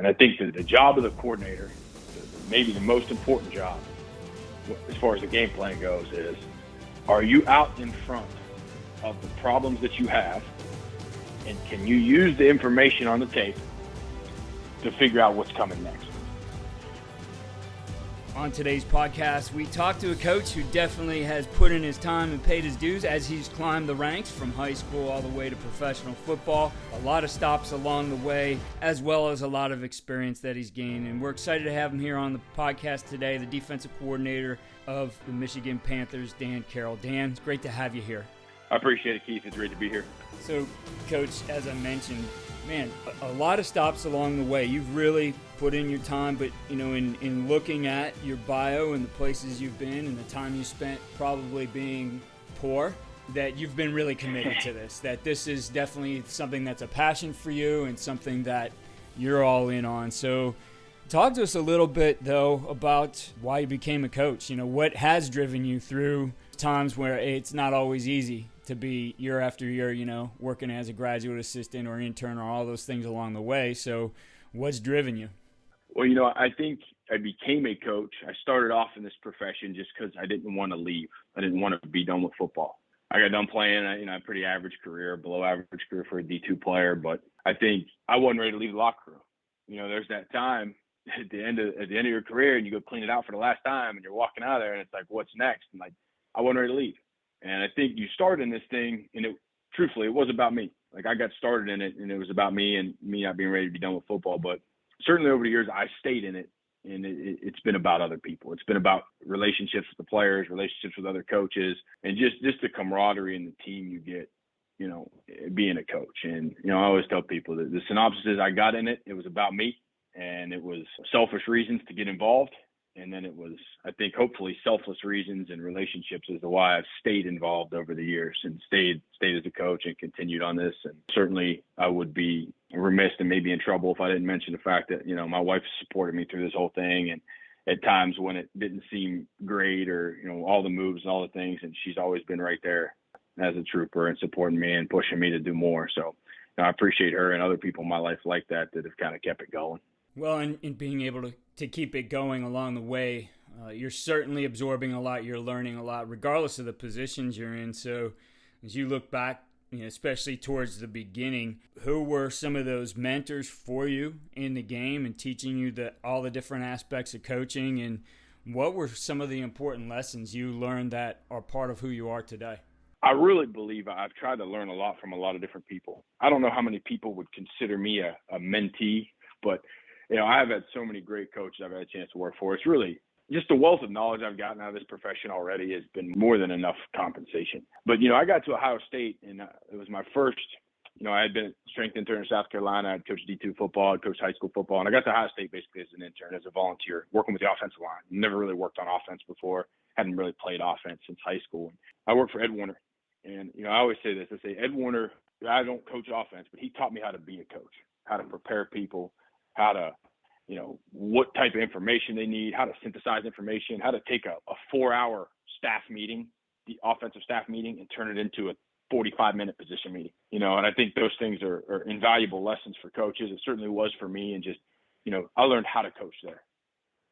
And I think that the job of the coordinator, maybe the most important job as far as the game plan goes, is are you out in front of the problems that you have, and can you use the information on the tape to figure out what's coming next? On today's podcast, we talked to a coach who definitely has put in his time and paid his dues as he's climbed the ranks from high school all the way to professional football. A lot of stops along the way, as well as a lot of experience that he's gained. And we're excited to have him here on the podcast today, the defensive coordinator of the Michigan Panthers, Dan Carrel. Dan, it's great to have you here. I appreciate it, Keith. It's great to be here. So, Coach, as I mentioned, man, a lot of stops along the way. You've really put in your time, but, you know, in looking at your bio and the places you've been and the time you spent probably being poor, that you've been really committed to this, that this is definitely something that's a passion for you and something that you're all in on. So talk to us a little bit, though, about why you became a coach. You know, what has driven you through times where it's not always easy to be year after year, you know, working as a graduate assistant or intern or all those things along the way. So what's driven you? Well, you know, I think I became a coach. I started off in this profession just because I didn't want to leave. I didn't want to be done with football. I got done playing, a pretty average career, below average career for a D2 player, but I think I wasn't ready to leave the locker room. You know, there's that time at the end of your career, and you go clean it out for the last time, and you're walking out of there, and it's like, what's next? And like, I wasn't ready to leave. And I think you started in this thing, and truthfully, it was about me. Like, I got started in it, and it was about me and me not being ready to be done with football. But certainly over the years, I stayed in it, and it's been about other people. It's been about relationships with the players, relationships with other coaches, and just the camaraderie and the team you get, you know, being a coach. And, you know, I always tell people that the synopsis is I got in it, it was about me, and it was selfish reasons to get involved. And then it was, I think, hopefully selfless reasons and relationships as to why I've stayed involved over the years and stayed as a coach and continued on this. And certainly I would be remiss and maybe in trouble if I didn't mention the fact that, you know, my wife supported me through this whole thing. And at times when it didn't seem great or, you know, all the moves and all the things, and she's always been right there as a trooper and supporting me and pushing me to do more. So, you know, I appreciate her and other people in my life like that have kind of kept it going. Well, and being able to keep it going along the way, you're certainly absorbing a lot, you're learning a lot, regardless of the positions you're in. So as you look back, you know, especially towards the beginning, who were some of those mentors for you in the game and teaching you all the different aspects of coaching? And what were some of the important lessons you learned that are part of who you are today? I really believe I've tried to learn a lot from a lot of different people. I don't know how many people would consider me a mentee, but you know, I've had so many great coaches I've had a chance to work for. It's really just the wealth of knowledge I've gotten out of this profession already has been more than enough compensation. But, you know, I got to Ohio State, and it was my first, you know, I had been a strength intern in South Carolina. I'd coached D2 football, I'd coached high school football. And I got to Ohio State basically as an intern, as a volunteer, working with the offensive line. Never really worked on offense before. Hadn't really played offense since high school. I worked for Ed Wariner. And, you know, I always say this. I say, Ed Wariner, I don't coach offense, but he taught me how to be a coach, how to prepare people, how to, you know, what type of information they need, how to synthesize information, how to take a 4-hour staff meeting, the offensive staff meeting, and turn it into a 45-minute position meeting. You know, and I think those things are invaluable lessons for coaches. It certainly was for me. And just, you know, I learned how to coach there.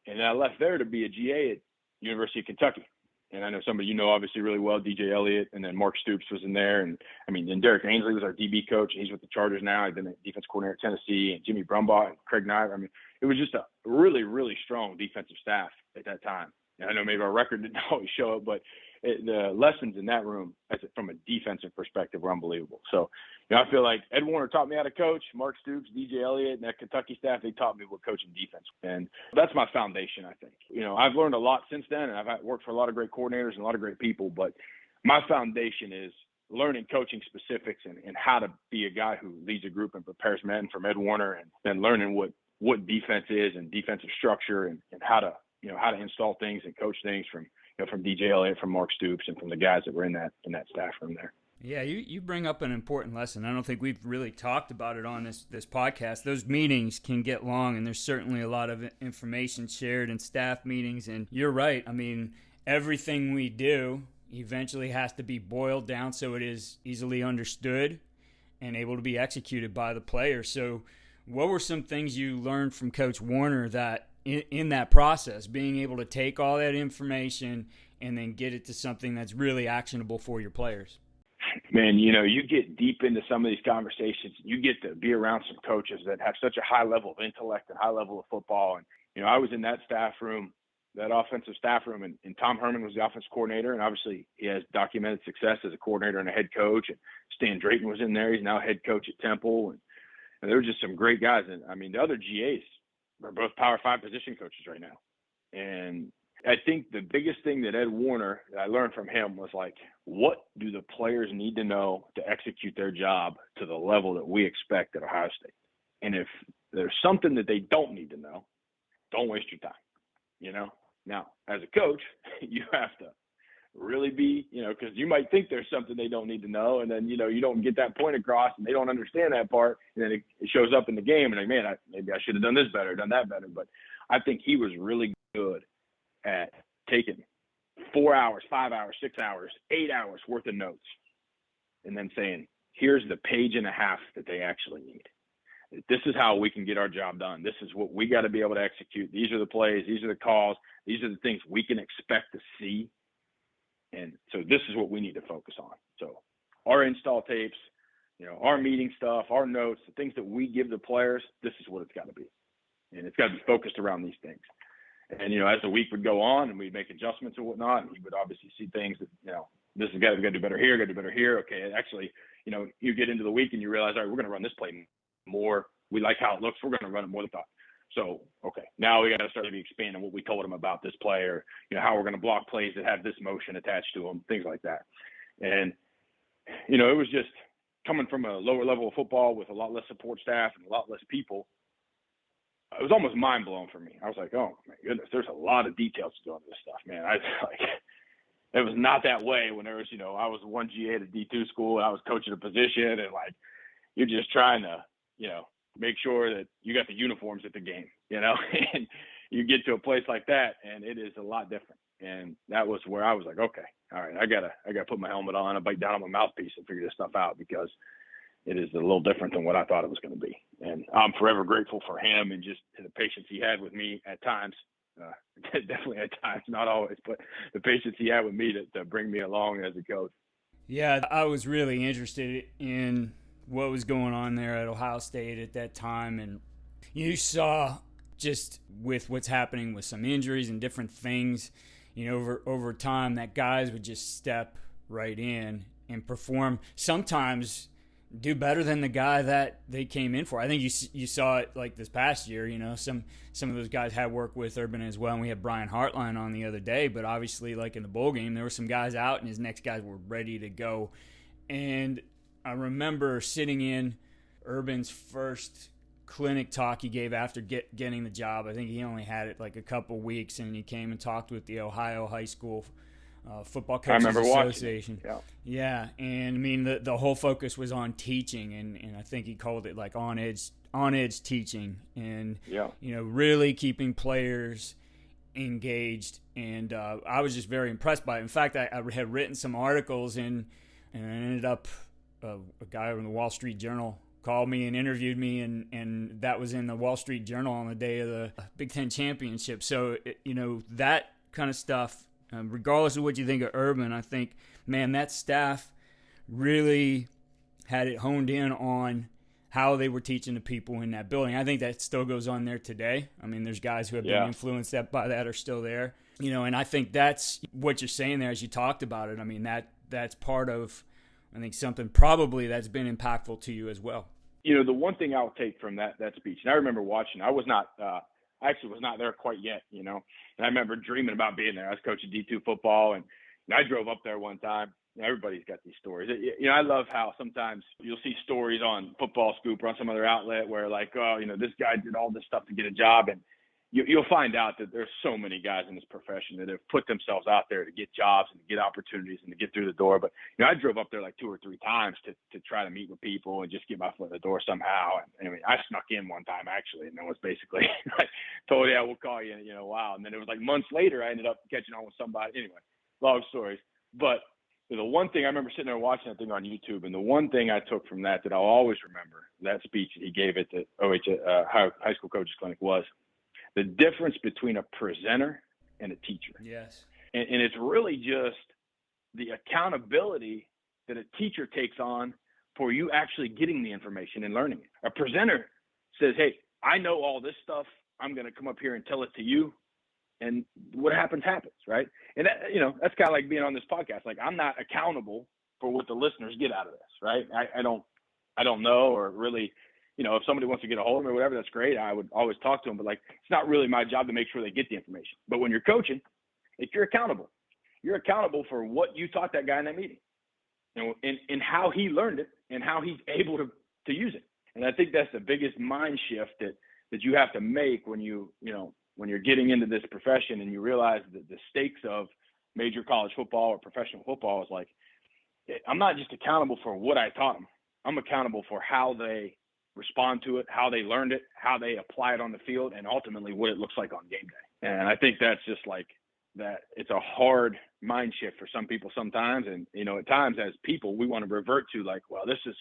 And then I left there to be a GA at University of Kentucky. And I know somebody you know obviously really well, DJ Eliot, and then Mark Stoops was in there. And I mean, and Derek Ainsley was our DB coach. He's with the Chargers now. I've been a defense coordinator at Tennessee, and Jimmy Brumbaugh and Craig Knight. I mean, it was just a really, really strong defensive staff at that time. And I know maybe our record didn't always show it, but the lessons in that room from a defensive perspective were unbelievable. So, you know, I feel like Ed Wariner taught me how to coach. Mark Stoops, DJ Eliot, and that Kentucky staff, they taught me what coaching defense. And that's my foundation, I think. You know, I've learned a lot since then, and I've worked for a lot of great coordinators and a lot of great people, but my foundation is learning coaching specifics and how to be a guy who leads a group and prepares men from Ed Wariner, and then learning what defense is and defensive structure and how to, you know, how to install things and coach things from DJ Eliot, from Mark Stoops, and from the guys that were in that staff room there. Yeah, you bring up an important lesson. I don't think we've really talked about it on this podcast. Those meetings can get long, and there's certainly a lot of information shared in staff meetings. And you're right. I mean, everything we do eventually has to be boiled down so it is easily understood and able to be executed by the player. So What were some things you learned from Coach Wariner that in that process, being able to take all that information and then get it to something that's really actionable for your players? Man, you get deep into some of these conversations. You get to be around some coaches that have such a high level of intellect and high level of football. And, I was in that staff room, that offensive staff room, and Tom Herman was the offensive coordinator. And obviously he has documented success as a coordinator and a head coach. And Stan Drayton was in there. He's now head coach at Temple. And there were just some great guys. And I mean, the other GAs are both Power 5 position coaches right now. And I think the biggest thing that Ed Wariner, that I learned from him, was like, what do the players need to know to execute their job to the level that we expect at Ohio State? And if there's something that they don't need to know, don't waste your time, Now, as a coach, you have to really be, because you might think there's something they don't need to know, and then, you don't get that point across, and they don't understand that part, and then it shows up in the game, and like, man, maybe I should have done this better, done that better. But I think he was really good at taking 4 hours, 5 hours, 6 hours, 8 hours worth of notes, and then saying, here's the page and a half that they actually need. This is how we can get our job done. This is what we got to be able to execute. These are the plays. These are the calls. These are the things we can expect to see. And so this is what we need to focus on. So our install tapes, our meeting stuff, our notes, the things that we give the players, this is what it's got to be. And it's got to be focused around these things. And, as the week would go on and we'd make adjustments and whatnot, and he would obviously see things that, this is got to do better here, got to do better here. Okay, actually, you get into the week and you realize, all right, we're going to run this play more. We like how it looks. We're going to run it more than thought. So, okay, now we got to start maybe expanding what we told them about this play, or, how we're going to block plays that have this motion attached to them, things like that. And, it was just coming from a lower level of football with a lot less support staff and a lot less people. It was almost mind blowing for me. I was like, oh my goodness, there's a lot of details to go into this stuff, man. It was not that way when there was, I was one GA at a D2 school and I was coaching a position, and like, you're just trying to, make sure that you got the uniforms at the game, and you get to a place like that and it is a lot different. And that was where I was like, okay, all right, I gotta put my helmet on and bite down on my mouthpiece and figure this stuff out, because it is a little different than what I thought it was going to be. And I'm forever grateful for him and just the patience he had with me at times. Definitely at times, not always, but the patience he had with me to bring me along as a coach. Yeah, I was really interested in what was going on there at Ohio State at that time. And you saw just with what's happening with some injuries and different things, over time, that guys would just step right in and perform, sometimes do better than the guy that they came in for. I think you saw it like this past year. Some of those guys had worked with Urban as well, and we had Brian Hartline on the other day. But obviously, like in the bowl game, there were some guys out, and his next guys were ready to go. And I remember sitting in Urban's first clinic talk he gave after getting the job. I think he only had it like a couple weeks, and he came and talked with the Ohio High School Football Coaches Association. Yeah, and I mean the whole focus was on teaching, and I think he called it like on edge teaching, and really keeping players engaged. And I was just very impressed by it. In fact, I had written some articles and I ended up a guy from the Wall Street Journal called me and interviewed me, and that was in the Wall Street Journal on the day of the Big Ten Championship. So that kind of stuff. Regardless of what you think of Urban, I think, man, that staff really had it honed in on how they were teaching the people in that building. I think that still goes on there today. I mean, there's guys who have been influenced by that are still there. And I think that's what you're saying there as you talked about it. I mean, that's part of, I think, something probably that's been impactful to you as well. The one thing I'll take from that speech, and I remember watching, I actually was not there quite yet, and I remember dreaming about being there. I was coaching D2 football, and I drove up there one time. Everybody's got these stories. I love how sometimes you'll see stories on Football Scoop or on some other outlet where like, oh, this guy did all this stuff to get a job. And you'll find out that there's so many guys in this profession that have put themselves out there to get jobs and to get opportunities and to get through the door. But, I drove up there like 2 or 3 times to try to meet with people and just get my foot in the door somehow. And I mean, I snuck in one time actually, and it was basically like, told, yeah, we'll call you in a while. And then it was like months later, I ended up catching on with somebody. Anyway, long stories. But the one thing I remember sitting there watching that thing on YouTube, and the one thing I took from that I'll always remember, that speech that he gave at the high school coaches clinic, was the difference between a presenter and a teacher. Yes. And it's really just the accountability that a teacher takes on for you actually getting the information and learning it. A presenter says, hey, I know all this stuff. I'm going to come up here and tell it to you. And what happens, right? And that, that's kind of like being on this podcast. Like, I'm not accountable for what the listeners get out of this, right? I don't know, or really, if somebody wants to get a hold of me or whatever, that's great. I would always talk to them, but like, it's not really my job to make sure they get the information. But when you're coaching, you're accountable. You're accountable for what you taught that guy in that meeting, and how he learned it and how he's able to use it. And I think that's the biggest mind shift that you have to make when when you're getting into this profession and you realize that the stakes of major college football or professional football is like, I'm not just accountable for what I taught them. I'm accountable for how they respond to it, how they learned it, how they apply it on the field, and ultimately what it looks like on game day. And I think that's just like that. It's a hard mind shift for some people sometimes. And, at times as people, we want to revert to like, well, this is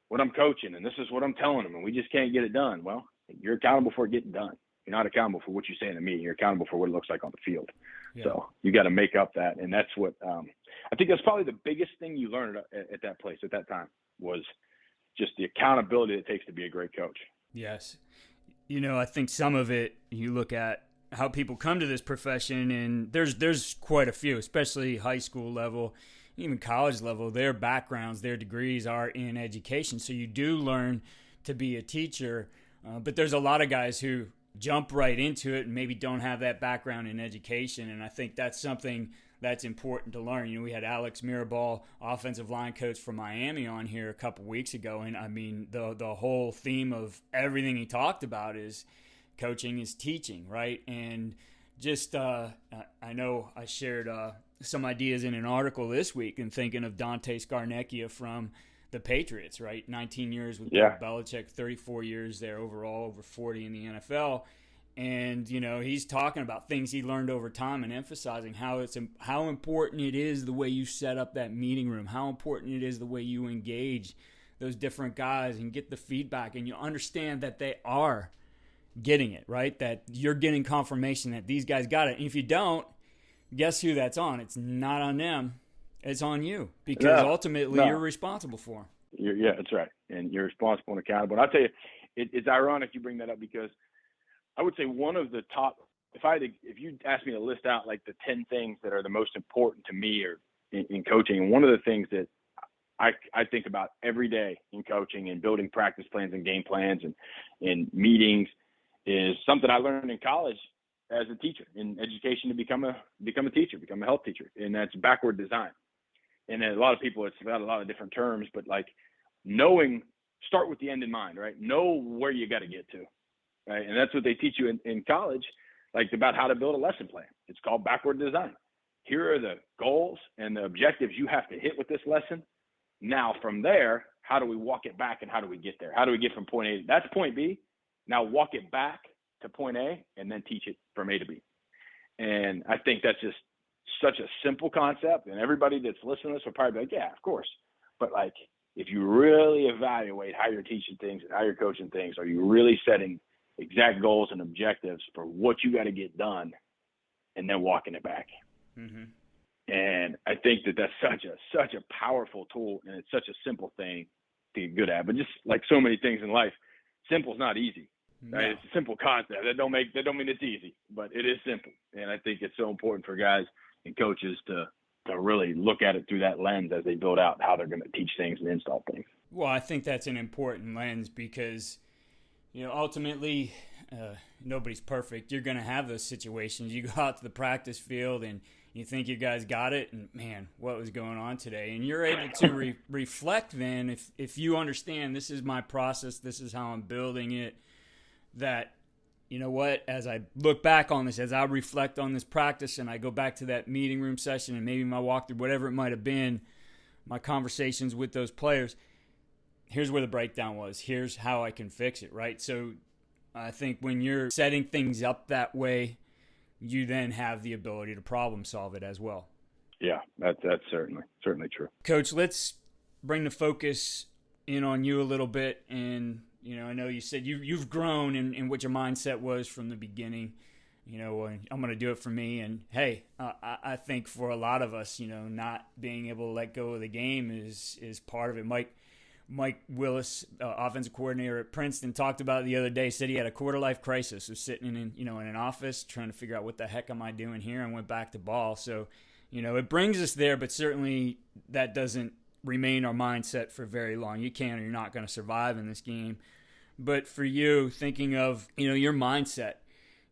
what I'm coaching and this is what I'm telling them, and we just can't get it done. Well, you're accountable for it getting done. You're not accountable for what you say in the meeting. You're accountable for what it looks like on the field. Yeah. So you got to make up that. And that's what I think that's probably the biggest thing you learned at that place at that time, was just the accountability it takes to be a great coach. Yes. I think some of it, you look at how people come to this profession, and there's quite a few, especially high school level, even college level. Their backgrounds, their degrees are in education. So you do learn to be a teacher. But there's a lot of guys who jump right into it and maybe don't have that background in education. And I think that's something that's important to learn. We had Alex Mirabal, offensive line coach from Miami, on here a couple weeks ago. And I mean, the whole theme of everything he talked about is coaching is teaching, right? And just, I know I shared some ideas in an article this week, and thinking of Dante Scarnecchia from the Patriots, right? 19 years with Bill Belichick, 34 years there overall, over 40 in the NFL. And, he's talking about things he learned over time and emphasizing how important it is the way you set up that meeting room, how important it is the way you engage those different guys and get the feedback, and you understand that they are getting it, right? That you're getting confirmation that these guys got it. And if you don't, guess who that's on? It's not on them. It's on you, because ultimately you're responsible for them. Yeah, that's right. And you're responsible and accountable. And I'll tell you, it's ironic you bring that up, because I would say one of the top, if you asked me to list out like the 10 things that are the most important to me or in coaching, and one of the things that I think about every day in coaching and building practice plans and game plans and meetings is something I learned in college as a teacher, in education, to become a teacher, become a health teacher. And that's backward design. And a lot of people, it's got a lot of different terms, but like start with the end in mind, right? Know where you got to get to, right? And that's what they teach you in college, like about how to build a lesson plan. It's called backward design. Here are the goals and the objectives you have to hit with this lesson. Now from there, how do we walk it back, and how do we get there? How do we get from point A? That's point B. Now walk it back to point A and then teach it from A to B. And I think that's just such a simple concept, and everybody that's listening to this will probably be like, yeah, of course. But like, if you really evaluate how you're teaching things and how you're coaching things, are you really setting exact goals and objectives for what you got to get done, and then walking it back? Mm-hmm. And I think that's such a powerful tool, and it's such a simple thing to get good at. But just like so many things in life, simple is not easy. Right? No. It's a simple concept. That don't mean it's easy, but it is simple. And I think it's so important for guys and coaches to really look at it through that lens as they build out how they're going to teach things and install things. Well, I think that's an important lens, because ultimately nobody's perfect. You're going to have those situations. You go out to the practice field and you think you guys got it, and man, what was going on today? And you're able to reflect then, if you understand this is my process, this is how I'm building it, that, you know what, as I look back on this, as I reflect on this practice, and I go back to that meeting room session and maybe my walkthrough, whatever it might have been, my conversations with those players, here's where the breakdown was. Here's how I can fix it, right? So I think when you're setting things up that way, you then have the ability to problem solve it as well. Yeah, that's certainly true. Coach, let's bring the focus in on you a little bit. And, I know you said you've grown in what your mindset was from the beginning. I'm going to do it for me. And, hey, I think for a lot of us, not being able to let go of the game is part of it. Mike Willis, offensive coordinator at Princeton, talked about it the other day, said he had a quarter-life crisis, was sitting in an office trying to figure out what the heck am I doing here, and went back to ball. So, it brings us there, but certainly that doesn't remain our mindset for very long. You can't, or you're not going to survive in this game. But for you, thinking of, your mindset,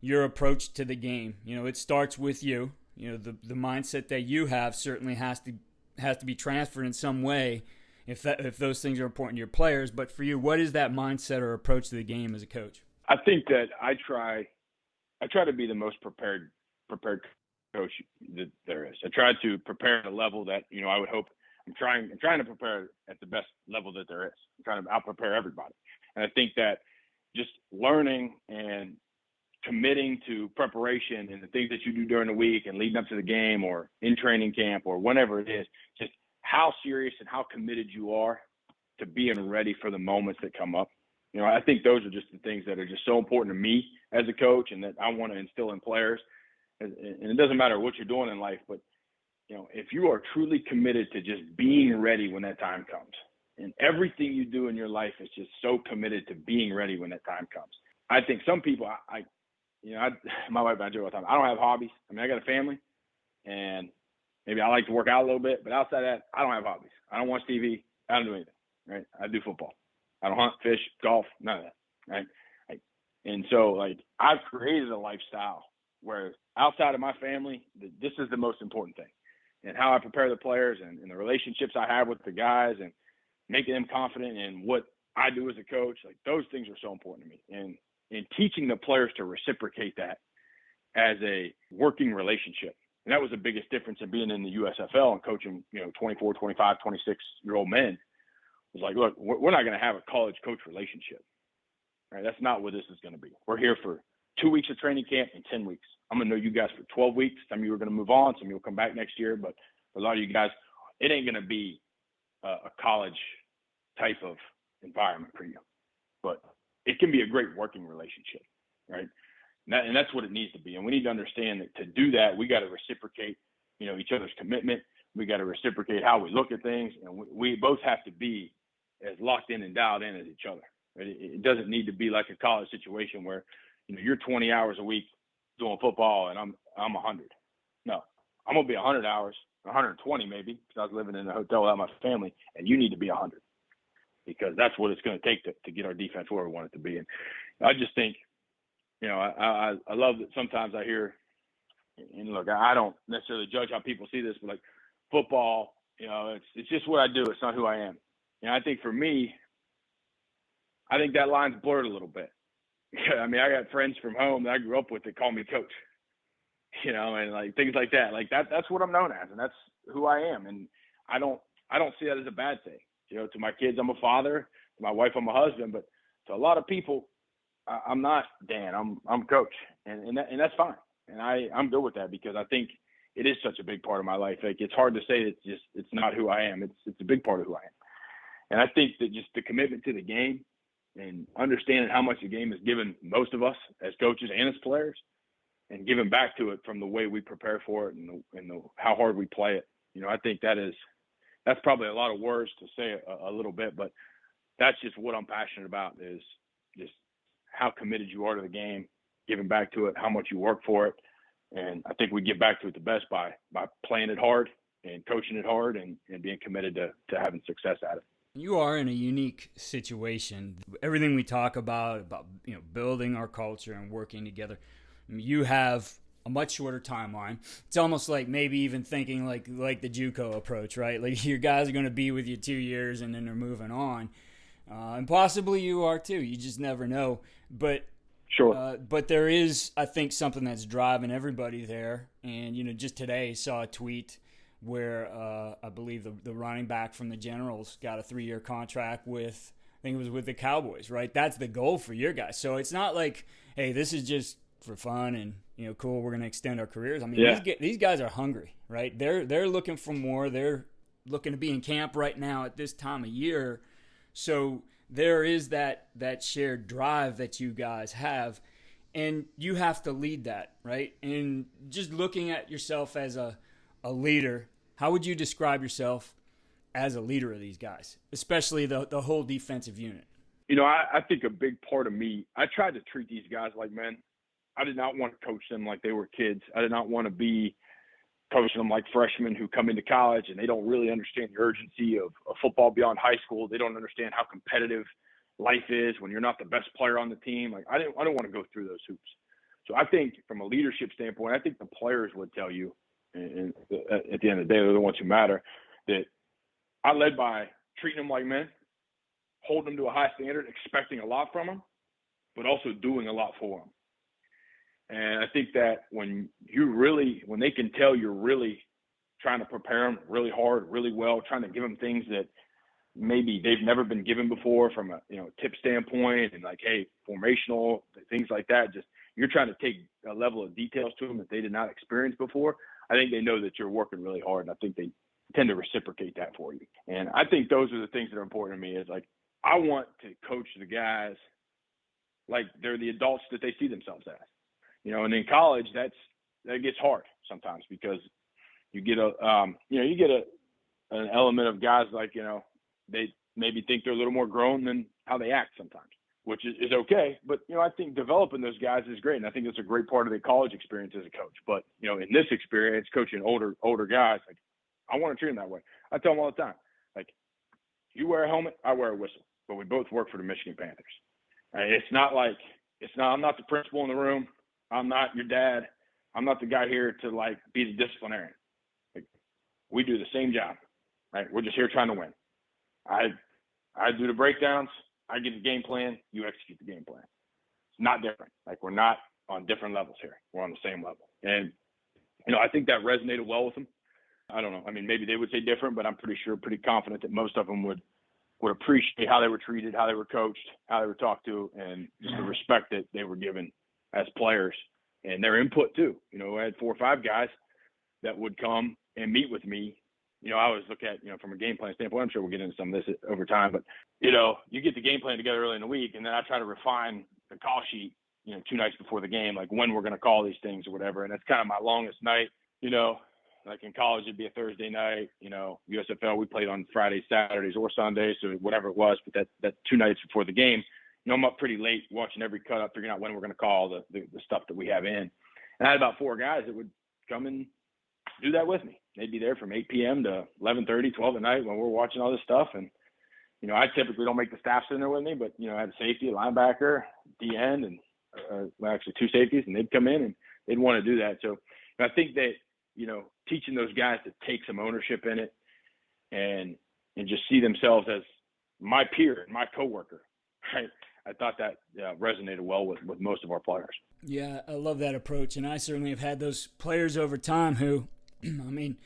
your approach to the game, it starts with you. The mindset that you have certainly has to be transferred in some way if those things are important to your players. But for you, what is that mindset or approach to the game as a coach? I think that I try to be the most prepared coach that there is. I try to prepare at a level that, I would hope I'm trying to prepare at the best level that there is. I'm trying to out-prepare everybody. And I think that just learning and committing to preparation and the things that you do during the week and leading up to the game or in training camp or whenever it is, just how serious and how committed you are to being ready for the moments that come up. I think those are just the things that are just so important to me as a coach and that I want to instill in players. And it doesn't matter what you're doing in life, but, if you are truly committed to just being ready when that time comes, and everything you do in your life is just so committed to being ready when that time comes. I think some people, my wife and I joke all the time, I don't have hobbies. I got a family, and maybe I like to work out a little bit, but outside of that, I don't have hobbies. I don't watch TV. I don't do anything, right? I do football. I don't hunt, fish, golf, none of that, right? And so, I've created a lifestyle where outside of my family, this is the most important thing. And how I prepare the players and the relationships I have with the guys and making them confident in what I do as a coach, those things are so important to me. And teaching the players to reciprocate that as a working relationship. And that was the biggest difference in being in the USFL and coaching, 24, 25, 26-year-old men. It was look, we're not going to have a college coach relationship. Right? That's not what this is going to be. We're here for 2 weeks of training camp and 10 weeks. I'm going to know you guys for 12 weeks. Some of you are going to move on. Some of you will come back next year. But for a lot of you guys, it ain't going to be a college type of environment for you. But it can be a great working relationship, right? And that's what it needs to be. And we need to understand that to do that, we got to reciprocate, each other's commitment. We got to reciprocate how we look at things. And we both have to be as locked in and dialed in as each other. Right? It doesn't need to be like a college situation where, you're 20 hours a week doing football and I'm 100. No, I'm going to be 100 hours, 120 maybe, because I was living in a hotel without my family, and you need to be 100 because that's what it's going to take to get our defense where we want it to be. And I just think, I love that sometimes I hear, and look, I don't necessarily judge how people see this, but football, it's just what I do. It's not who I am. I think for me, I think that line's blurred a little bit. I got friends from home that I grew up with that call me coach, and things like that. That's what I'm known as, and that's who I am. And I don't see that as a bad thing. To my kids, I'm a father. To my wife, I'm a husband. But to a lot of people, I'm not Dan. I'm coach, and that's fine. And I'm good with that because I think it is such a big part of my life. It's hard to say it's not who I am. It's a big part of who I am. And I think that just the commitment to the game and understanding how much the game has given most of us as coaches and as players, and giving back to it from the way we prepare for it and how hard we play it. I think that's probably a lot of words to say a little bit, but that's just what I'm passionate about is just how committed you are to the game, giving back to it, how much you work for it. And I think we get back to it the best by playing it hard and coaching it hard and being committed to having success at it. You are in a unique situation. Everything we talk about building our culture and working together, you have a much shorter timeline. It's almost like maybe even thinking like the JUCO approach, right? Your guys are going to be with you 2 years and then they're moving on. And possibly you are too. You just never know. But sure. But there is, I think, something that's driving everybody there. And, just today saw a tweet where I believe the running back from the Generals got a 3-year contract with, I think it was with the Cowboys, right? That's the goal for your guys. So it's not like, hey, this is just for fun and, cool, we're going to extend our careers. I mean, Yeah. these guys are hungry, right? They're looking for more. They're looking to be in camp right now at this time of year. So there is that shared drive that you guys have, and you have to lead that, right? And just looking at yourself as a leader, how would you describe yourself as a leader of these guys, especially the whole defensive unit? I think a big part of me, I tried to treat these guys like men. I did not want to coach them like they were kids. I did not want to be coaching them like freshmen who come into college and they don't really understand the urgency of football beyond high school. They don't understand how competitive life is when you're not the best player on the team. Like I don't want to go through those hoops. So I think from a leadership standpoint, I think the players would tell you, and at the end of the day, they're the ones who matter, that I led by treating them like men, holding them to a high standard, expecting a lot from them, but also doing a lot for them. And I think that when they can tell you're really trying to prepare them really hard, really well, trying to give them things that maybe they've never been given before from a tip standpoint, and like, hey, formational things like that, just you're trying to take a level of details to them that they did not experience before. I think they know that you're working really hard, and I think they tend to reciprocate that for you. And I think those are the things that are important to me. Is like I want to coach the guys like they're the adults that they see themselves as. And in college, that gets hard sometimes because you get an element of guys like, they maybe think they're a little more grown than how they act sometimes, which is okay. But, I think developing those guys is great. And I think it's a great part of the college experience as a coach. But, in this experience, coaching older guys, like I want to treat them that way. I tell them all the time, like, you wear a helmet, I wear a whistle, but we both work for the Michigan Panthers. I'm not the principal in the room. I'm not your dad. I'm not the guy here to like be the disciplinarian. Like, we do the same job, right? We're just here trying to win. I do the breakdowns. I get the game plan. You execute the game plan. It's not different. Like, we're not on different levels here. We're on the same level. And, I think that resonated well with them. I don't know. I mean, maybe they would say different, but I'm pretty confident that most of them would appreciate how they were treated, how they were coached, how they were talked to, and just the respect that they were given as players and their input too. I had 4 or 5 guys that would come and meet with me. I always look at, from a game plan standpoint, I'm sure we'll get into some of this over time, but, you get the game plan together early in the week, and then I try to refine the call sheet, 2 nights before the game, like when we're going to call these things or whatever. And that's kind of my longest night, like in college, it'd be a Thursday night, USFL, we played on Fridays, Saturdays, or Sundays, so whatever it was, but that 2 nights before the game, I'm up pretty late watching every cut up, figuring out when we're going to call the stuff that we have in. And I had about 4 guys that would come and do that with me. They'd be there from 8 p.m. to 11:30, 12 at night when we're watching all this stuff. And, I typically don't make the staff sit there with me, but, I had a safety, a linebacker, D-end, and actually 2 safeties, and they'd come in and they'd want to do that. So I think that, teaching those guys to take some ownership in it and just see themselves as my peer and my coworker, right? I thought that resonated well with most of our players. Yeah, I love that approach, and I certainly have had those players over time who, I mean,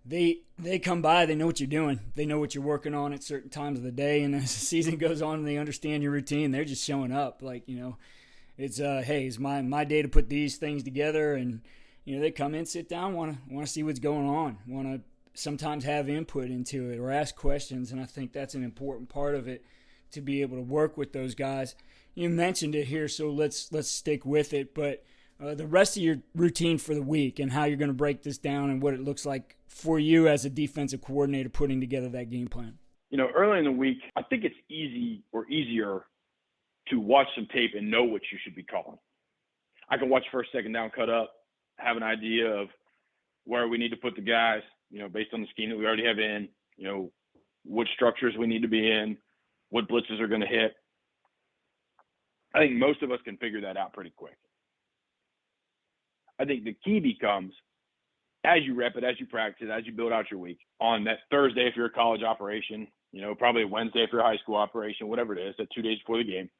they come by, they know what you're doing, they know what you're working on at certain times of the day, and as the season goes on and they understand your routine, they're just showing up. Like, it's hey, it's my day to put these things together, and they come in, sit down, want to see what's going on, want to sometimes have input into it or ask questions, and I think that's an important part of it, to be able to work with those guys. You mentioned it here, so let's stick with it. But the rest of your routine for the week and how you're going to break this down and what it looks like for you as a defensive coordinator putting together that game plan. Early in the week, I think it's easier to watch some tape and know what you should be calling. I can watch first, second down cut up, have an idea of where we need to put the guys, based on the scheme that we already have in, what structures we need to be in, what blitzes are going to hit. I think most of us can figure that out pretty quick. I think the key becomes, as you rep it, as you practice it, as you build out your week, on that Thursday if you're a college operation, probably a Wednesday if you're a high school operation, whatever it is, that 2 days before the game,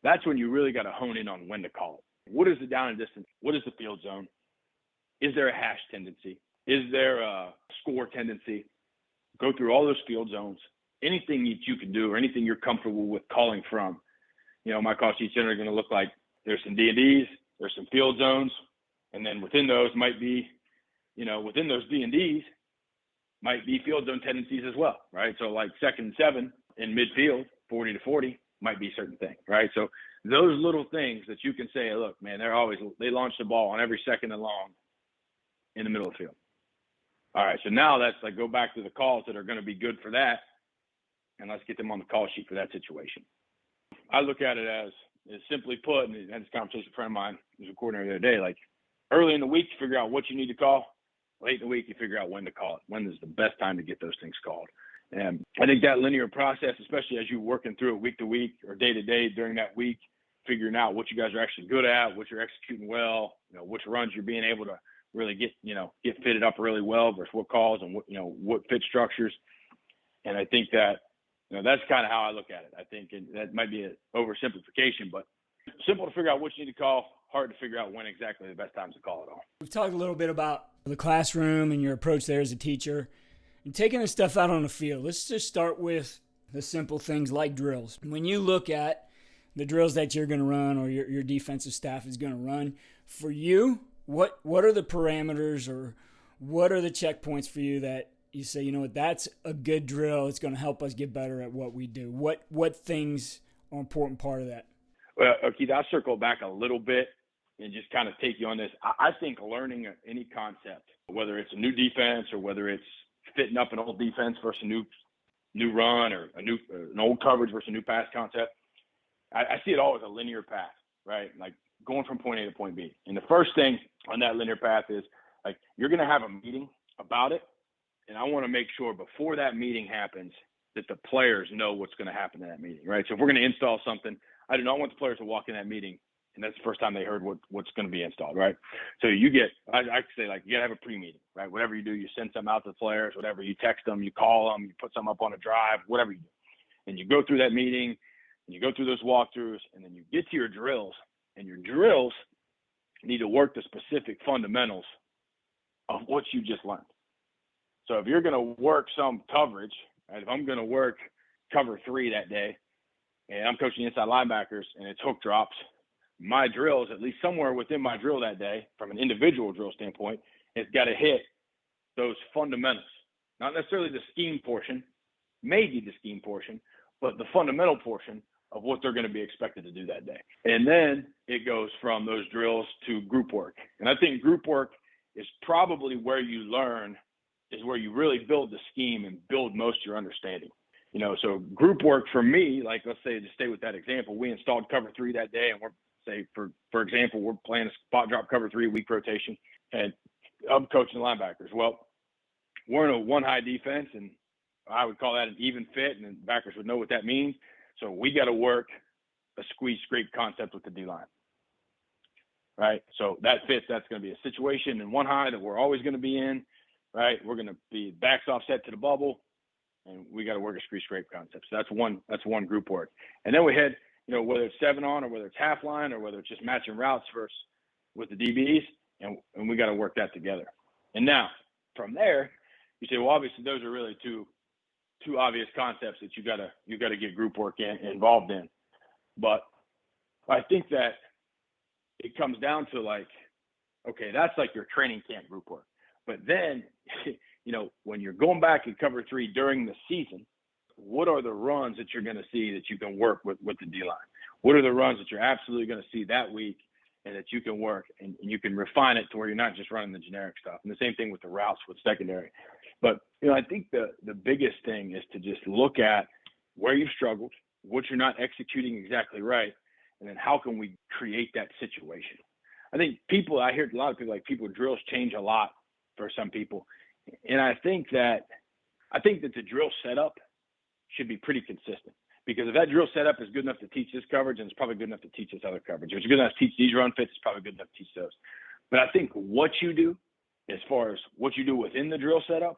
that's when you really got to hone in on when to call it. What is the down and distance? What is the field zone? Is there a hash tendency? Is there a score tendency? Go through all those field zones. Anything that you can do or anything you're comfortable with calling from. My call sheets are going to look like there's some D&Ds, There's some field zones, and then within those might be, within those D&Ds might be field zone tendencies as well, right? So like 2nd and 7 in midfield, 40 to 40 might be a certain thing, right? So those little things that you can say, look, man, they launch the ball on every 2nd and long in the middle of the field. All right, so now that's like go back to the calls that are going to be good for that, and let's get them on the call sheet for that situation. I look at it as simply put, and I had this conversation with a friend of mine who was a coordinator the other day, like early in the week, you figure out what you need to call. Late in the week, you figure out when to call it. When is the best time to get those things called? And I think that linear process, especially as you're working through it week to week or day to day during that week, figuring out what you guys are actually good at, what you're executing well, which runs you're being able to really get fitted up really well versus what calls and what fit structures. And I think that, that's kind of how I look at it. I think that might be an oversimplification, but simple to figure out what you need to call, hard to figure out when exactly the best time to call it all. We've talked a little bit about the classroom and your approach there as a teacher and taking the stuff out on the field. Let's just start with the simple things like drills. When you look at the drills that you're going to run or your defensive staff is going to run, for you, what are the parameters or what are the checkpoints for you that you say, that's a good drill. It's going to help us get better at what we do. What things are an important part of that? Well, Keith, I'll circle back a little bit and just kind of take you on this. I think learning any concept, whether it's a new defense or whether it's fitting up an old defense versus a new run or an old coverage versus a new pass concept, I see it all as a linear path, right? Like going from point A to point B. And the first thing on that linear path is like you're going to have a meeting about it. And I want to make sure before that meeting happens that the players know what's going to happen in that meeting, right? So if we're going to install something, I do not want the players to walk in that meeting and that's the first time they heard what's going to be installed, right? So I say like you got to have a pre-meeting, right? Whatever you do, you send something out to the players, whatever, you text them, you call them, you put something up on a drive, whatever you do. And you go through that meeting and you go through those walkthroughs and then you get to your drills, and your drills need to work the specific fundamentals of what you just learned. So if you're going to work some coverage, right, if I'm going to work cover 3 that day and I'm coaching inside linebackers and it's hook drops, my drills, at least somewhere within my drill that day, from an individual drill standpoint, it's got to hit those fundamentals. Not necessarily the scheme portion, maybe the scheme portion, but the fundamental portion of what they're going to be expected to do that day. And then it goes from those drills to group work. And I think group work is probably where you learn, is where you really build the scheme and build most of your understanding. So group work for me, like let's say to stay with that example, we installed cover 3 that day and we're say for example, we're playing a spot drop cover 3 week rotation and I'm coaching linebackers. Well, we're in a 1 high defense and I would call that an even fit and then backers would know what that means. So we got to work a squeeze scrape concept with the D line. Right. So that fits, that's going to be a situation in 1 high that we're always going to be in, right? We're going to be backs offset to the bubble and we got to work a squeeze scrape concept. So that's one group work. And then we had, whether it's 7 on or whether it's half line or whether it's just matching routes versus with the DBs, and we got to work that together. And now from there, you say, well, obviously those are really two obvious concepts that you got to get group work involved in. But I think that it comes down to like, okay, that's like your training camp group work. But then, when you're going back and cover 3 during the season, what are the runs that you're going to see that you can work with the D-line? What are the runs that you're absolutely going to see that week and that you can work and you can refine it to where you're not just running the generic stuff? And the same thing with the routes with secondary. But, I think the biggest thing is to just look at where you've struggled, what you're not executing exactly right, and then how can we create that situation? I think I hear a lot of people, like people drills change a lot for some people. And I think that the drill setup should be pretty consistent, because if that drill setup is good enough to teach this coverage, and it's probably good enough to teach this other coverage. If it's good enough to teach these run fits, it's probably good enough to teach those. But I think what you do, as far as what you do within the drill setup,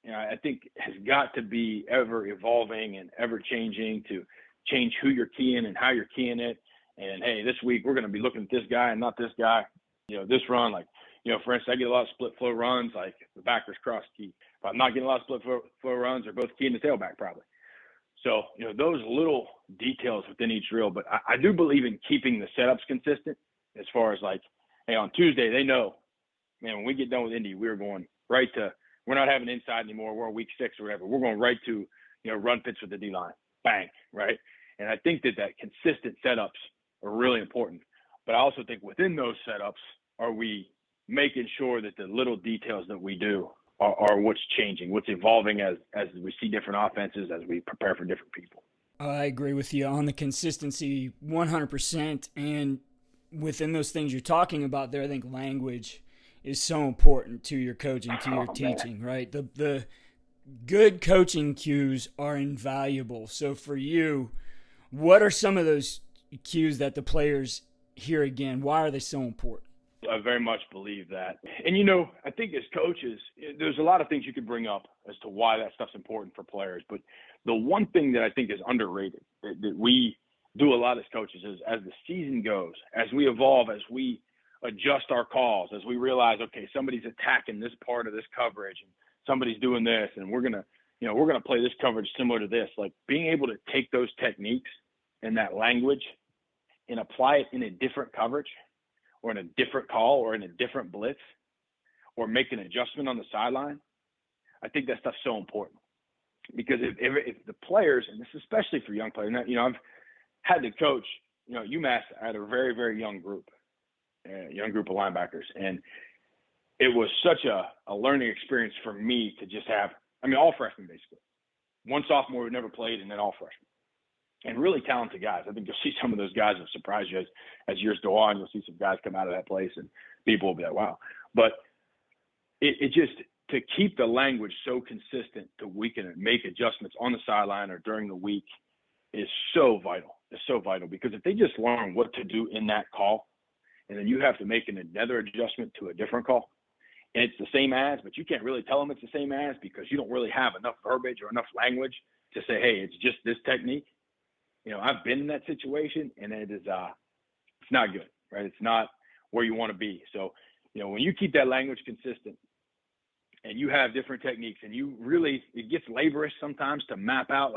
I think has got to be ever evolving and ever changing to change who you're keying and how you're keying it. And hey, this week we're going to be looking at this guy and not this guy. This run, like, for instance, I get a lot of split flow runs, like the backers cross key. If I'm not getting a lot of split flow runs, they're both keying the tailback probably. So, those little details within each drill, but I do believe in keeping the setups consistent as far as like, hey, on Tuesday, they know, man, when we get done with Indy, we're going right to, we're not having inside anymore. We're on week 6 or whatever. We're going right to, run pitch with the D-line. Bang, right? And I think that consistent setups are really important. But I also think within those setups, are we making sure that the little details that we do are what's changing, what's evolving as we see different offenses, as we prepare for different people. I agree with you on the consistency 100%. And within those things you're talking about there, I think language is so important to your coaching, to your teaching, right? The good coaching cues are invaluable. So for you, what are some of those cues that the players hear again? Why are they so important? I very much believe that. And, I think as coaches, there's a lot of things you could bring up as to why that stuff's important for players. But the one thing that I think is underrated that we do a lot as coaches is as the season goes, as we evolve, as we adjust our calls, as we realize, okay, somebody's attacking this part of this coverage and somebody's doing this, and we're going to play this coverage similar to this. Like being able to take those techniques and that language and apply it in a different coverage or in a different call or in a different blitz or make an adjustment on the sideline, I think that stuff's so important. Because if the players, and this is especially for young players, I've had to coach, UMass had a very, very young group of linebackers. And it was such a learning experience for me to just have, all freshmen basically. One sophomore who never played and then all freshmen. And really talented guys. I think you'll see some of those guys will surprise you as years go on. You'll see some guys come out of that place and people will be like, wow. But it just, to keep the language so consistent to we can make adjustments on the sideline or during the week is so vital. It's so vital because if they just learn what to do in that call, and then you have to make another adjustment to a different call, and it's the same as, but you can't really tell them it's the same as because you don't really have enough verbiage or enough language to say, hey, it's just this technique. I've been in that situation, and it is it's not good, right? It's not where you want to be. So, when you keep that language consistent and you have different techniques and you really, it gets laborious sometimes to map out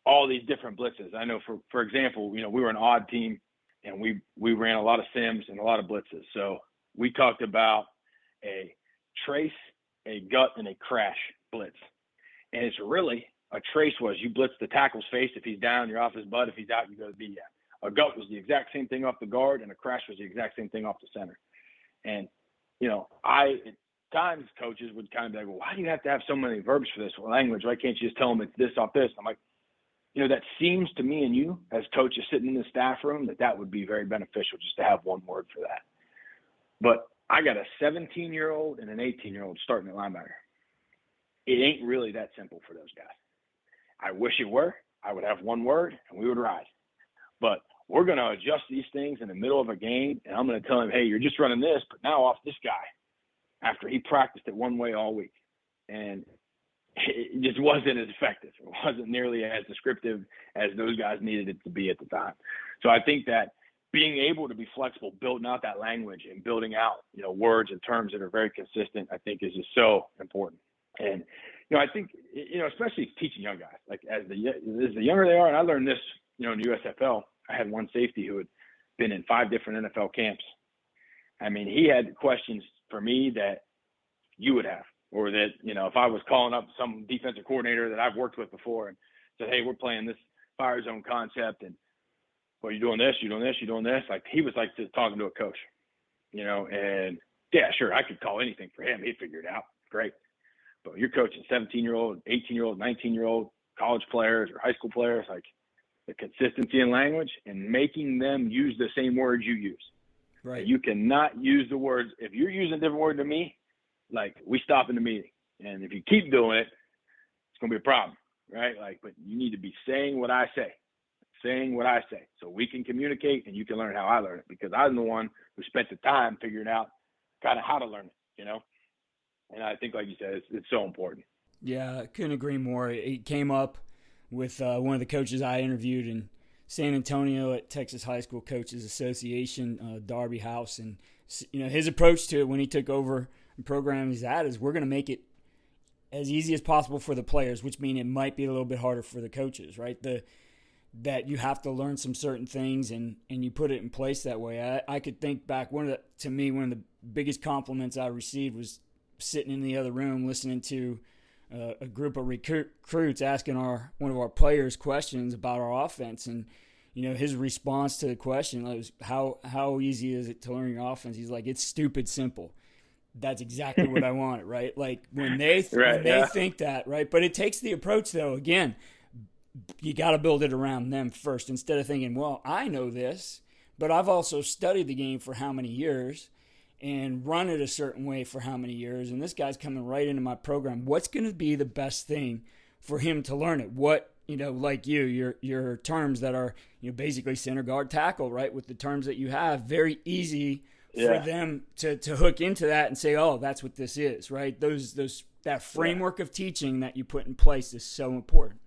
all these different blitzes. I know for example, we were an odd team and we ran a lot of sims and a lot of blitzes. So we talked about a trace, a gut, and a crash blitz. And it's really, a trace was you blitz the tackle's face. If he's down, you're off his butt. If he's out, you go to the A gut was the exact same thing off the guard, and a crash was the exact same thing off the center. And, at times coaches would kind of be like, well, why do you have to have so many verbs for this language? Why can't you just tell them it's this off this? I'm like, that seems to me and you as coaches sitting in the staff room that would be very beneficial just to have one word for that. But I got a 17-year-old and an 18-year-old starting at linebacker. It ain't really that simple for those guys. I wish it were. I would have one word and we would ride. But we're going to adjust these things in the middle of a game, and I'm going to tell him, hey, you're just running this, but now off this guy after he practiced it one way all week. And it just wasn't as effective. It wasn't nearly as descriptive as those guys needed it to be at the time. So I think that being able to be flexible, building out that language and building out, words and terms that are very consistent, I think is just so important. And, I think, especially teaching young guys, like as the younger they are, and I learned this, in the USFL, I had one safety who had been in 5 different NFL camps. He had questions for me that you would have, or that, if I was calling up some defensive coordinator that I've worked with before and said, hey, we're playing this fire zone concept, and, well, you're doing this, you're doing this, you're doing this. Like, he was like just talking to a coach, and yeah, sure, I could call anything for him. He'd figure it out. Great. But you're coaching 17-year-old, 18-year-old, 19-year-old college players or high school players, like the consistency in language and making them use the same words you use. Right. You cannot use the words. If you're using a different word than me, like, we stop in the meeting. And if you keep doing it, it's going to be a problem, right? But you need to be saying what I say, so we can communicate and you can learn how I learn it, because I'm the one who spent the time figuring out kind of how to learn it, And I think, like you said, it's so important. Yeah, I couldn't agree more. It came up with one of the coaches I interviewed in San Antonio at Texas High School Coaches Association, Darby House. And, his approach to it when he took over the program he's at is we're going to make it as easy as possible for the players, which means it might be a little bit harder for the coaches, right? that you have to learn some certain things, and you put it in place that way. I could think back, one of the biggest compliments I received was sitting in the other room listening to a group of recruits asking one of our players questions about our offense, and his response to the question was, how easy is it to learn your offense? He's like, it's stupid simple. That's exactly what I wanted, right? Like when they think that, right? But it takes the approach, though. Again, you got to build it around them first, instead of thinking, well, I know this, but I've also studied the game for how many years and run it a certain way for how many years, and this guy's coming right into my program. What's going to be the best thing for him to learn it? What, like your terms that are, basically center, guard, tackle, right? With the terms that you have, very easy for them to hook into that and say, oh, that's what this is, right? That framework of teaching that you put in place is so important.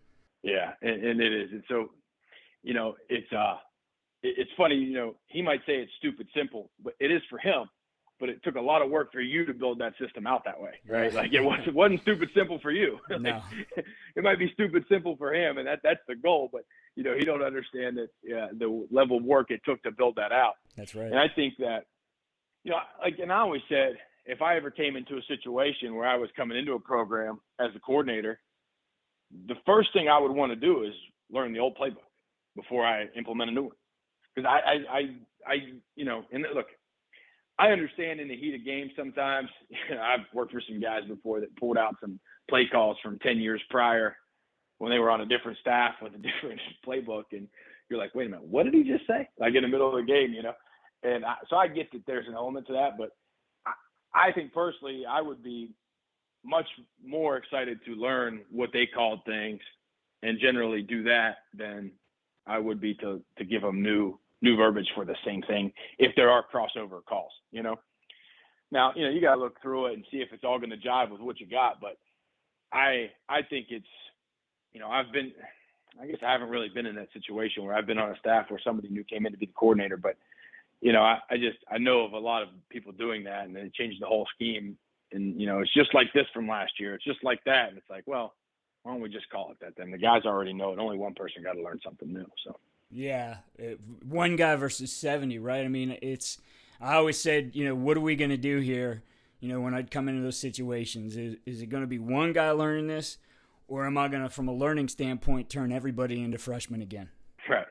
Yeah, and it is. And so, it's funny, he might say it's stupid simple, but it is for him. But it took a lot of work for you to build that system out that way, right? Like it wasn't stupid simple for you. No. It might be stupid simple for him, and that's the goal. But he don't understand that the level of work it took to build that out. That's right. And I think that, and I always said, if I ever came into a situation where I was coming into a program as a coordinator, the first thing I would want to do is learn the old playbook before I implement a new one. Because and look, I understand in the heat of game sometimes. I've worked for some guys before that pulled out some play calls from 10 years prior when they were on a different staff with a different playbook, and you're like, wait a minute, what did he just say? Like in the middle of the game, And so I get that there's an element to that, but I think personally I would be much more excited to learn what they called things and generally do that than I would be to give them new verbiage for the same thing if there are crossover calls, Now, you got to look through it and see if it's all going to jive with what you got. But I think it's, I guess I haven't really been in that situation where I've been on a staff where somebody new came in to be the coordinator. But, I know of a lot of people doing that, and then it changed the whole scheme. And, it's just like this from last year. It's just like that. And it's like, well, why don't we just call it that then? The guys already know it. Only one person got to learn something new. So. Yeah, one guy versus 70, right? I mean, I always said, what are we going to do here, when I'd come into those situations? Is it going to be one guy learning this, or am I going to, from a learning standpoint, turn everybody into freshmen again? Right.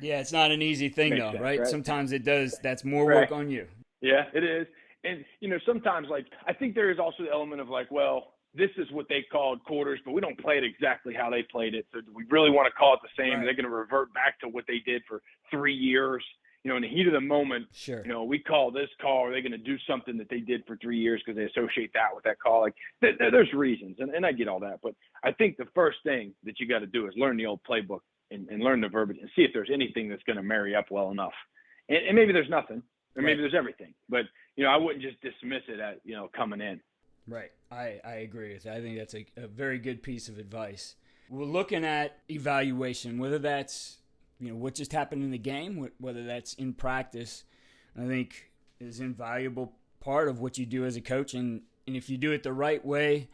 Yeah, it's not an easy thing, Makes though, sense, right? right? Sometimes it does. That's more work on you. Yeah, it is. And, sometimes, I think there is also the element of well, this is what they called quarters, but we don't play it exactly how they played it. So do we really want to call it the same? Right. They're going to revert back to what they did for 3 years. In the heat of the moment, sure. We call this call. Are they going to do something that they did for 3 years because they associate that with that call? There's reasons, and I get all that. But I think the first thing that you got to do is learn the old playbook and learn the verbiage and see if there's anything that's going to marry up well enough. And maybe there's nothing, or maybe there's everything. But, I wouldn't just dismiss it at, coming in. Right. I agree with that. I think that's a very good piece of advice. We're looking at evaluation, whether that's, what just happened in the game, whether that's in practice, I think is an invaluable part of what you do as a coach. And if you do it the right way,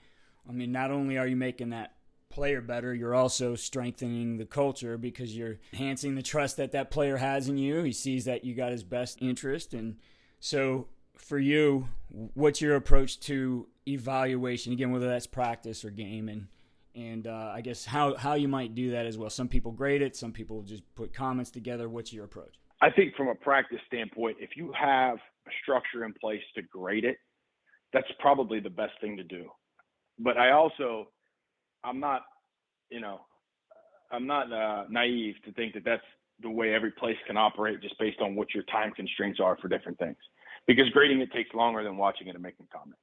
I mean, not only are you making that player better, you're also strengthening the culture because you're enhancing the trust that player has in you. He sees that you got his best interest. And so for you, what's your approach to evaluation, again, whether that's practice or game, and I guess how you might do that as well? Some people grade it, some people just put comments together. What's your approach? I think from a practice standpoint, if you have a structure in place to grade it, that's probably the best thing to do. But I'm not naive to think that that's the way every place can operate just based on what your time constraints are for different things. Because grading it takes longer than watching it and making comments.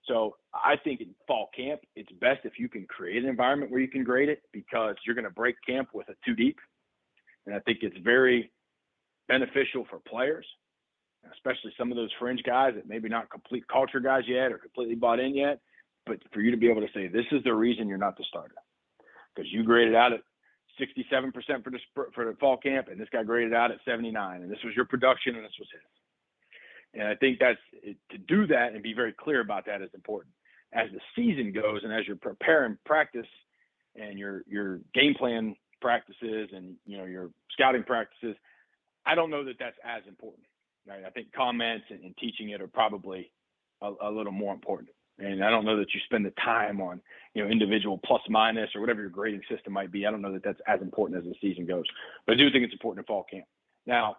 So I think in fall camp, it's best if you can create an environment where you can grade it because you're going to break camp with a 2 deep. And I think it's very beneficial for players, especially some of those fringe guys that maybe not complete culture guys yet or completely bought in yet. But for you to be able to say, this is the reason you're not the starter. Because you graded out at 67% for the fall camp, and this guy graded out at 79, and this was your production, and this was his. And I think to do that and be very clear about that is important. As the season goes and as you're preparing practice and your game plan practices and, your scouting practices, I don't know that that's as important. Right? I think comments and teaching it are probably a little more important. And I don't know that you spend the time on, individual plus minus or whatever your grading system might be. I don't know that that's as important as the season goes. But I do think it's important in fall camp. Now,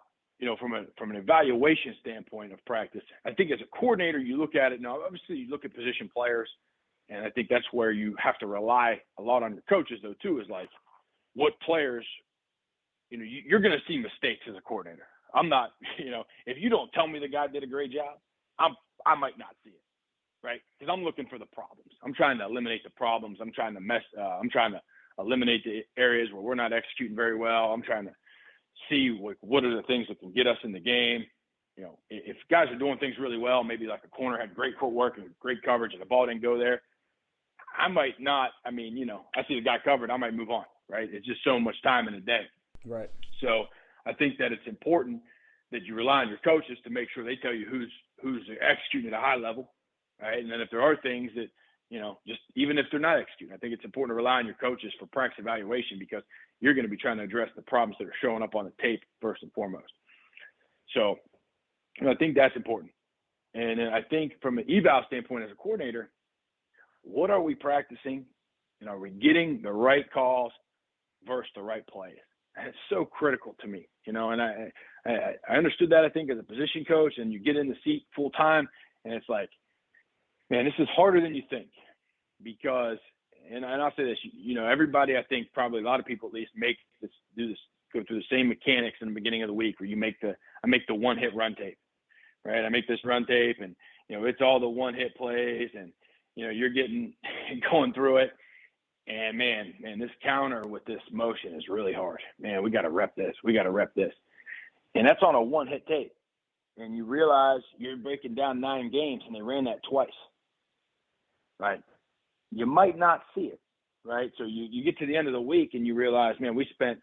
from an evaluation standpoint of practice, I think as a coordinator, you look at it. Now, obviously, you look at position players, and I think that's where you have to rely a lot on your coaches, though, too, is like what players, you're going to see mistakes as a coordinator. I'm not, if you don't tell me the guy did a great job, I might not see it, right? Because I'm looking for the problems. I'm trying to eliminate the problems. I'm trying to eliminate the areas where we're not executing very well. I'm trying to see what are the things that can get us in the game. If guys are doing things really well, maybe like a corner had great footwork and great coverage and the ball didn't go there, I might not. I see the guy covered, I might move on, right? It's just so much time in a day. Right. So I think that it's important that you rely on your coaches to make sure they tell you who's executing at a high level, right? And then if there are things that, just even if they're not executing, I think it's important to rely on your coaches for practice evaluation because you're going to be trying to address the problems that are showing up on the tape first and foremost. So I think that's important. And then I think from an eval standpoint as a coordinator, what are we practicing? And are we getting the right calls versus the right plays? And it's so critical to me, and I understood that, I think, as a position coach, and you get in the seat full time, and it's like, man, this is harder than you think because, and I'll say this, everybody, I think probably a lot of people at least go through the same mechanics in the beginning of the week where I make the one hit run tape, right? I make this run tape and, it's all the one hit plays and, you're going through it. And man, this counter with this motion is really hard. Man, we got to rep this. And that's on a one-hit tape. And you realize you're breaking down 9 games, and they ran that twice, right? You might not see it, right? So you get to the end of the week, and you realize, man, we spent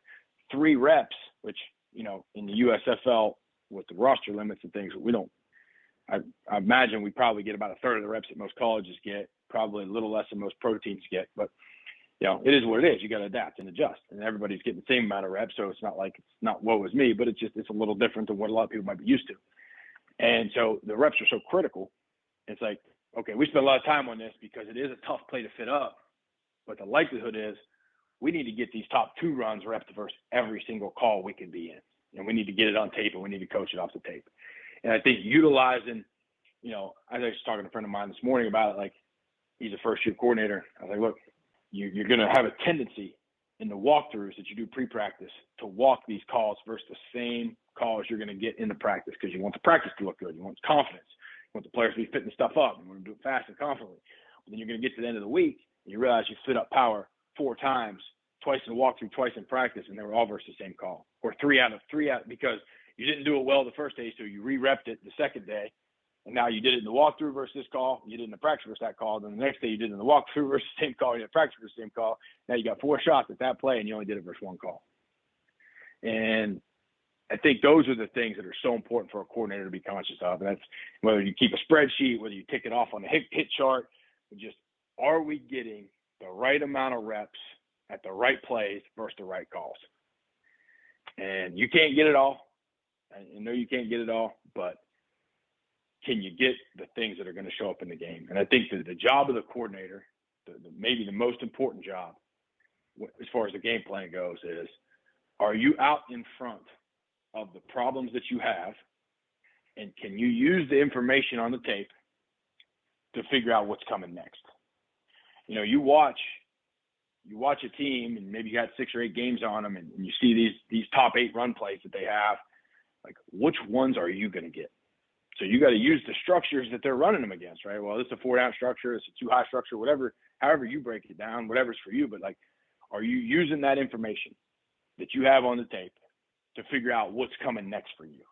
3 reps, which, in the USFL with the roster limits and things, we don't – I imagine we probably get about a third of the reps that most colleges get, probably a little less than most pro teams get, but – it is what it is. You got to adapt and adjust, and everybody's getting the same amount of reps. So it's not like it's not woe is me, but it's a litlittle different than what a lot of people might be used to. And so the reps are so critical. It's like, okay, we spend a lot of time on this because it is a tough play to fit up, but the likelihood is we need to get these top 2 runs repped versus every single call we can be in, and we need to get it on tape and we need to coach it off the tape. And I think utilizing, as I was talking to a friend of mine this morning about it, like he's a first year coordinator. I was like, look, you're going to have a tendency in the walkthroughs that you do pre-practice to walk these calls versus the same calls you're going to get in the practice because you want the practice to look good. You want confidence. You want the players to be fitting stuff up. You want to do it fast and confidently. But then you're going to get to the end of the week and you realize you fit up power 4 times, twice in the walkthrough, twice in practice, and they were all versus the same call. Or 3 out because you didn't do it well the first day, so you re-repped it the second day. And now you did it in the walkthrough versus this call. You did it in the practice versus that call. Then the next day you did it in the walkthrough versus the same call. You did practice versus the same call. Now you got 4 shots at that play, and you only did it versus 1 call. And I think those are the things that are so important for a coordinator to be conscious of. And that's whether you keep a spreadsheet, whether you tick it off on the hit chart, are we getting the right amount of reps at the right plays versus the right calls? And you can't get it all. I know you can't get it all, but can you get the things that are going to show up in the game? And I think that the job of the coordinator, maybe the most important job as far as the game plan goes is, are you out in front of the problems that you have, and can you use the information on the tape to figure out what's coming next? You watch a team, and maybe you got 6 or 8 games on them, and you see these top 8 run plays that they have. Like, which ones are you going to get? So you got to use the structures that they're running them against, right? Well, it's a 4-down structure, it's a 2-high structure, whatever, however you break it down, whatever's for you. But, like, are you using that information that you have on the tape to figure out what's coming next for you?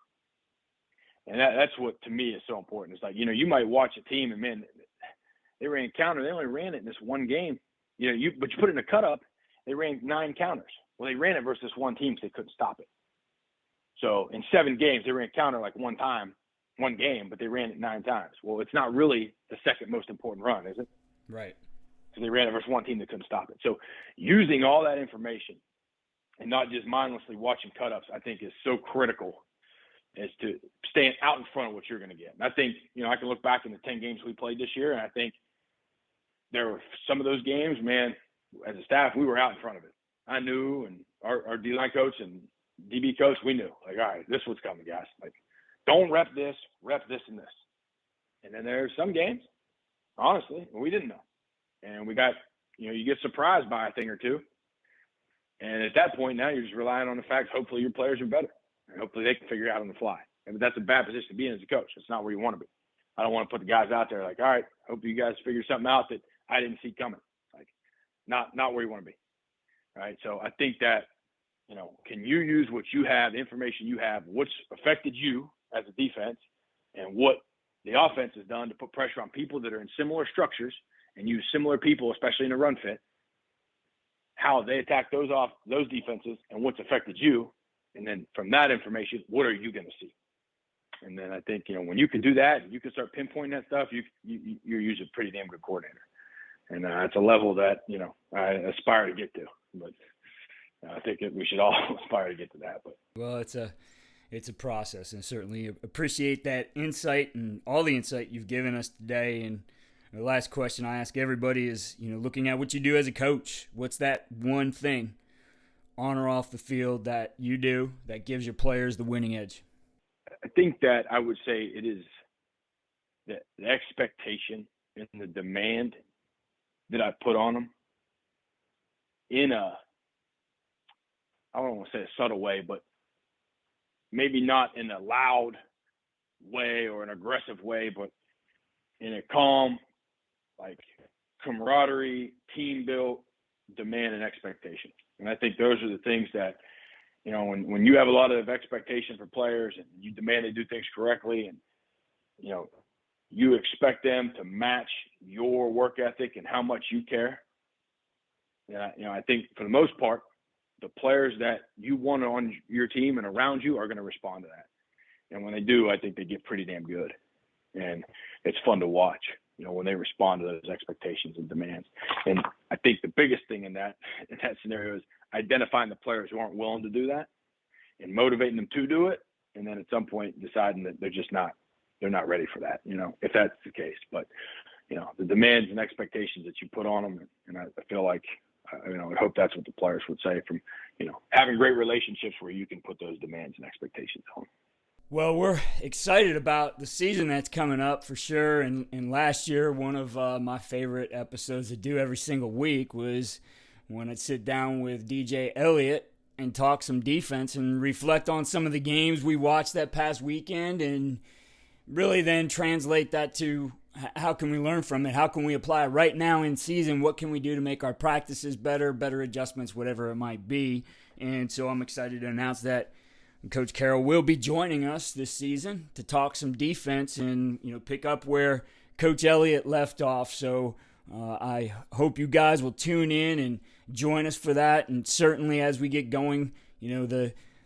And that's what, to me, is so important. It's like, you might watch a team and, man, they ran counter. They only ran it in this one game. But you put it in a cut-up, they ran 9 counters. Well, they ran it versus this one team because they couldn't stop it. So in 7 games, they ran counter like 1 game, but they ran it 9 times. Well, it's not really the second most important run, is it? Right. Because they ran it versus one team that couldn't stop it. So using all that information and not just mindlessly watching cut-ups, I think is so critical as to staying out in front of what you're going to get. And I think, I can look back in the 10 games we played this year, and I think there were some of those games, man, as a staff, we were out in front of it. I knew, and our D-line coach and DB coach, we knew. Like, all right, this is what's coming, guys. Like, don't rep this and this. And then there's some games, honestly, we didn't know. And we got, you get surprised by a thing or two. And at that point now, you're just relying on the fact hopefully your players are better. And hopefully they can figure it out on the fly. And that's a bad position to be in as a coach. It's not where you want to be. I don't want to put the guys out there like, all right, hope you guys figure something out that I didn't see coming. Like, not where you want to be. All right. So I think that, can you use what you have, the information you have, what's affected you as a defense, and what the offense has done to put pressure on people that are in similar structures and use similar people, especially in a run fit, how they attack those defenses and what's affected you. And then from that information, what are you going to see? And then I think, when you can do that and you can start pinpointing that stuff, you're usually a pretty damn good coordinator. And it's a level that, I aspire to get to. But I think we should all aspire to get to that. But well, it's a process, and certainly appreciate that insight and all the insight you've given us today. And the last question I ask everybody is, looking at what you do as a coach, what's that one thing on or off the field that you do that gives your players the winning edge? I think that I would say it is the expectation and the demand that I put on them in I don't want to say a subtle way, but maybe not in a loud way or an aggressive way, but in a calm, like camaraderie, team built demand and expectation. And I think those are the things that, when you have a lot of expectation for players and you demand they do things correctly, and, you expect them to match your work ethic and how much you care. And, I think for the most part, the players that you want on your team and around you are going to respond to that. And when they do, I think they get pretty damn good. And it's fun to watch, when they respond to those expectations and demands. And I think the biggest thing in that scenario is identifying the players who aren't willing to do that and motivating them to do it. And then at some point deciding that they're not ready for that, if that's the case. But, the demands and expectations that you put on them. And I feel like, I hope that's what the players would say from, having great relationships where you can put those demands and expectations on. Well, we're excited about the season that's coming up for sure. And last year, one of my favorite episodes to do every single week was when I'd sit down with DJ Eliot and talk some defense and reflect on some of the games we watched that past weekend, and really then translate that to how can we learn from it? How can we apply it right now in season? What can we do to make our practices better adjustments, whatever it might be? And so I'm excited to announce that Coach Carrel will be joining us this season to talk some defense and, pick up where Coach Eliot left off. So I hope you guys will tune in and join us for that. And certainly as we get going,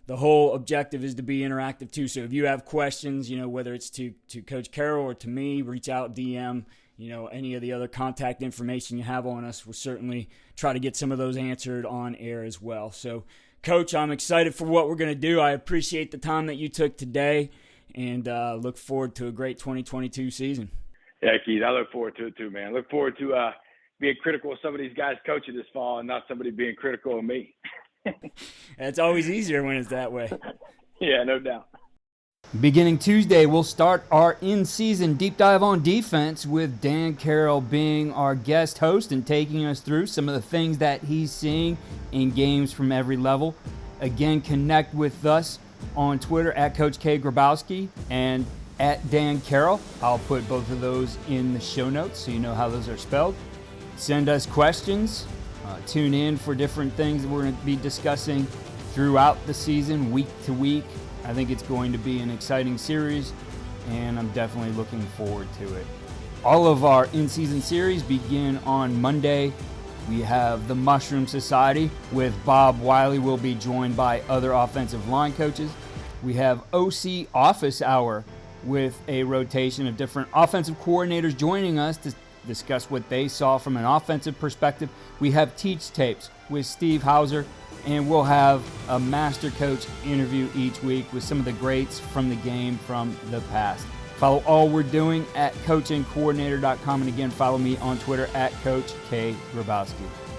the whole objective is to be interactive too. So if you have questions, whether it's to Coach Carrel or to me, reach out, DM, any of the other contact information you have on us. We'll certainly try to get some of those answered on air as well. So, Coach, I'm excited for what we're going to do. I appreciate the time that you took today, and look forward to a great 2022 season. Yeah, Keith, I look forward to it too, man. Look forward to being critical of some of these guys coaching this fall and not somebody being critical of me. It's always easier when it's that way. Yeah, no doubt. Beginning Tuesday, we'll start our in-season deep dive on defense with Dan Carrel being our guest host and taking us through some of the things that he's seeing in games from every level. Again, connect with us on Twitter at Coach K. Grabowski and at Dan Carrel. I'll put both of those in the show notes so you know how those are spelled. Send us questions. Tune in for different things that we're going to be discussing throughout the season, week to week. I think it's going to be an exciting series, and I'm definitely looking forward to it. All of our in-season series begin on Monday. We have the Mushroom Society with Bob Wiley. We'll be joined by other offensive line coaches. We have OC Office Hour with a rotation of different offensive coordinators joining us to discuss what they saw from an offensive perspective. We have Teach Tapes with Steve Hauser and we'll have a master coach interview each week with some of the greats from the game from the past. Follow all we're doing at coachingcoordinator.com, and again, follow me on Twitter at Coach K. Grabowski.